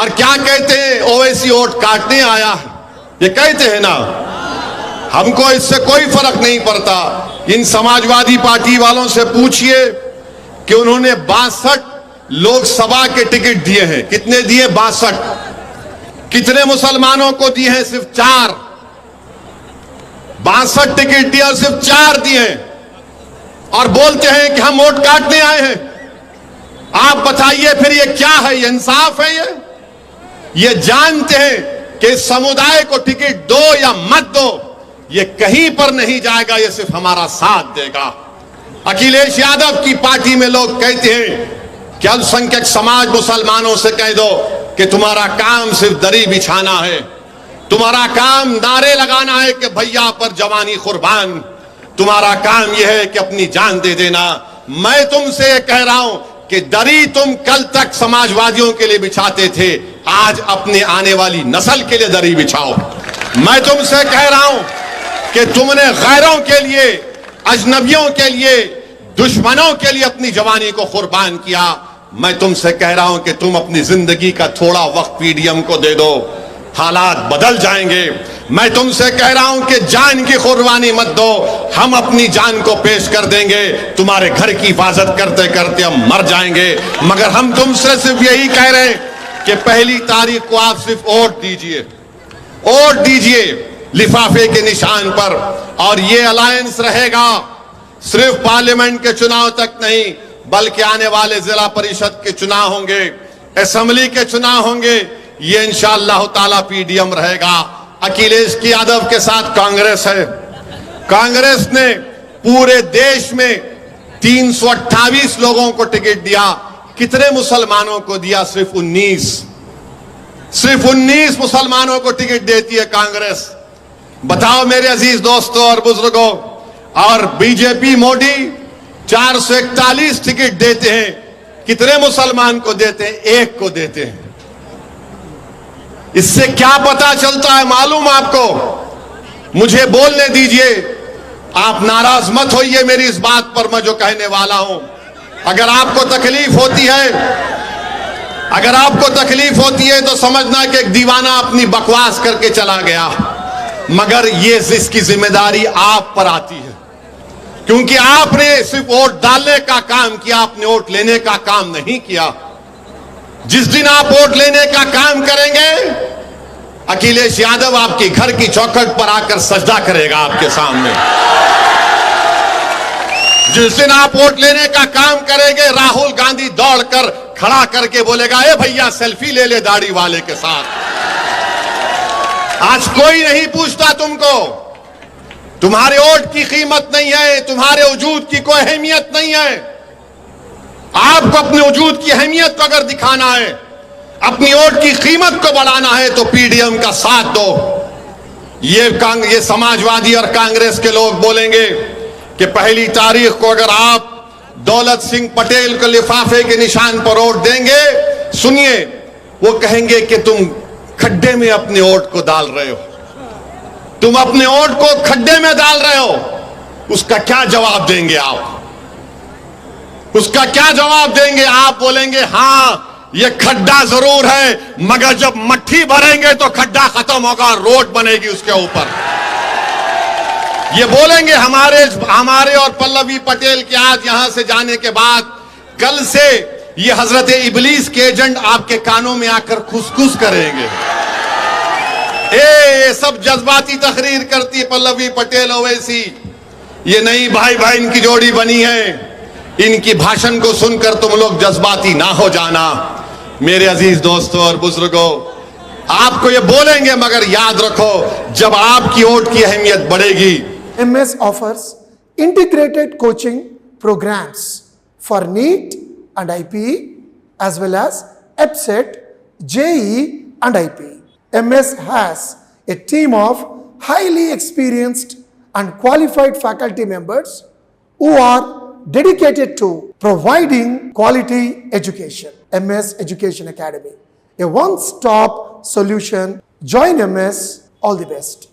और क्या कहते हैं, ओवैसी वोट काटने आया, ये कहते हैं ना। हमको इससे कोई फर्क नहीं पड़ता। इन समाजवादी पार्टी वालों से पूछिए कि उन्होंने 62 लोकसभा के टिकट दिए हैं। कितने दिए? 62। कितने मुसलमानों को दिए हैं? सिर्फ 4। 62 टिकट दिए और सिर्फ 4 दिए, और बोलते हैं कि हम वोट काटने आए हैं। आप बताइए फिर ये क्या है? ये इंसाफ है? ये जानते हैं कि इस समुदाय को टिकट दो या मत दो, ये कहीं पर नहीं जाएगा, ये सिर्फ हमारा साथ देगा। अखिलेश यादव की पार्टी में लोग कहते हैं कि अल्पसंख्यक समाज मुसलमानों से कह दो कि तुम्हारा काम सिर्फ दरी बिछाना है, तुम्हारा काम नारे लगाना है कि भैया पर जवानी कुर्बान, तुम्हारा काम यह है कि अपनी जान दे देना। मैं तुमसे कह रहा हूं कि दरी तुम कल तक समाजवादियों के लिए बिछाते थे, आज अपने आने वाली नस्ल के लिए दरी बिछाओ। मैं तुमसे कह रहा हूं कि तुमने गैरों के लिए, अजनबियों के लिए, दुश्मनों के लिए अपनी जवानी को कुर्बान किया। मैं तुमसे कह रहा हूं कि तुम अपनी जिंदगी का थोड़ा वक्त पीडीएम को दे दो, हालात बदल जाएंगे। मैं तुमसे कह रहा हूं कि जान की कुर्बानी मत दो, हम अपनी जान को पेश कर देंगे। तुम्हारे घर की हिफाजत करते करते हम मर जाएंगे, मगर हम तुमसे सिर्फ यही कह रहे हैं कि 1 तारीख को आप सिर्फ वोट दीजिए, वोट दीजिए लिफाफे के निशान पर। और ये अलायंस रहेगा सिर्फ पार्लियामेंट के चुनाव तक नहीं, बल्कि आने वाले जिला परिषद के चुनाव होंगे, असेंबली के चुनाव होंगे, ये इंशाअल्लाह ताला पीडीएम रहेगा। अखिलेश यादव के साथ कांग्रेस है। कांग्रेस ने पूरे देश में 328 लोगों को टिकट दिया। कितने मुसलमानों को दिया? सिर्फ 19। सिर्फ 19 मुसलमानों को टिकट देती है कांग्रेस। बताओ मेरे अजीज दोस्तों और बुजुर्गों। और बीजेपी मोदी 441 टिकट देते हैं। कितने मुसलमान को देते हैं? 1 को देते हैं। इससे क्या पता चलता है मालूम आपको? मुझे बोलने दीजिए, आप नाराज मत होइए मेरी इस बात पर, मैं जो कहने वाला हूं। अगर आपको तकलीफ होती है, अगर आपको तकलीफ होती है तो समझना कि एक दीवाना अपनी बकवास करके चला गया, मगर ये इसकी जिम्मेदारी आप पर आती है, क्योंकि आपने सिर्फ वोट डालने का काम किया, आपने वोट लेने का काम नहीं किया। जिस दिन आप वोट लेने का काम करेंगे, अखिलेश यादव आपके घर की चौखट पर आकर सजदा करेगा आपके सामने। जिस दिन आप वोट लेने का काम करेंगे, राहुल गांधी दौड़कर खड़ा करके बोलेगा, ए भैया सेल्फी ले ले दाढ़ी वाले के साथ। आज कोई नहीं पूछता तुमको, तुम्हारे वोट की कीमत नहीं है, तुम्हारे वजूद की कोई अहमियत नहीं है। आपको अपने वजूद की अहमियत को अगर दिखाना है, अपनी वोट की कीमत को बढ़ाना है, तो पीडीएम का साथ दो। ये समाजवादी और कांग्रेस के लोग बोलेंगे कि 1 तारीख को अगर आप दौलत सिंह पटेल को लिफाफे के निशान पर वोट देंगे, सुनिए, वो कहेंगे कि तुम खड्डे में अपने वोट को डाल रहे हो, तुम अपने वोट को खड्डे में डाल रहे हो। उसका क्या जवाब देंगे आप? उसका क्या जवाब देंगे? आप बोलेंगे हां ये खड्डा जरूर है, मगर जब मट्ठी भरेंगे तो खड्डा खत्म होगा, रोड बनेगी उसके ऊपर। ये बोलेंगे हमारे और पल्लवी पटेल के आज यहां से जाने के बाद, कल से ये हजरत इबलीस के एजेंट आपके कानों में आकर खुसखुस करेंगे। ये सब जज्बाती तकरीर करती है पल्लवी पटेल ओवैसी। ये नई भाई भाई इनकी जोड़ी बनी है। इनकी भाषण को सुनकर तुम लोग जज्बाती ना हो जाना। मेरे अजीज दोस्तों और बुजुर्गों, आपको ये बोलेंगे, मगर याद रखो, जब आपकी वोट की अहमियत बढ़ेगी। MS offers integrated coaching programs for NEET and IPE as well as EPSET, JEE and IPE. MS has a team of highly experienced and qualified faculty members who are dedicated to providing quality education. MS Education Academy, a one-stop solution. Join MS. All the best.